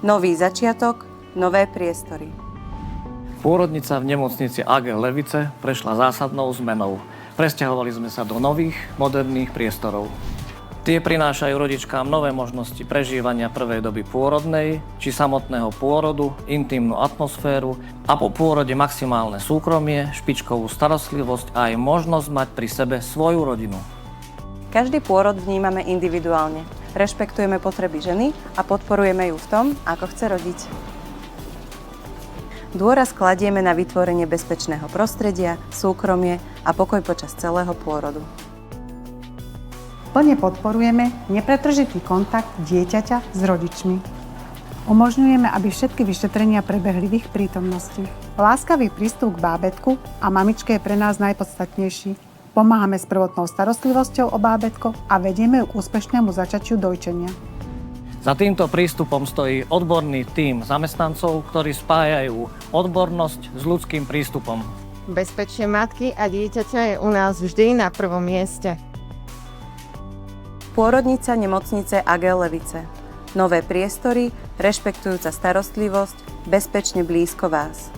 Nový začiatok, nové priestory. Pôrodnica v nemocnici AG Levice prešla zásadnou zmenou. Presťahovali sme sa do nových, moderných priestorov. Tie prinášajú rodičkám nové možnosti prežívania prvej doby pôrodnej či samotného pôrodu, intímnu atmosféru a po pôrode maximálne súkromie, špičkovú starostlivosť a aj možnosť mať pri sebe svoju rodinu. Každý pôrod vnímame individuálne. Rešpektujeme potreby ženy a podporujeme ju v tom, ako chce rodiť. Dôraz kladieme na vytvorenie bezpečného prostredia, súkromie a pokoj počas celého pôrodu. Plne podporujeme nepretržitý kontakt dieťaťa s rodičmi. Umožňujeme, aby všetky vyšetrenia prebehli v ich prítomnosti. Láskavý prístup k bábätku a mamičke je pre nás najpodstatnejší. Pomáhame s prvotnou starostlivosťou o bábätko a vedieme ju k úspešnému začatiu dojčenia. Za týmto prístupom stojí odborný tím zamestnancov, ktorí spájajú odbornosť s ľudským prístupom. Bezpečie matky a dieťaťa je u nás vždy na prvom mieste. Pôrodnica nemocnice AG Levice. Nové priestory, rešpektujúca starostlivosť, bezpečne blízko vás.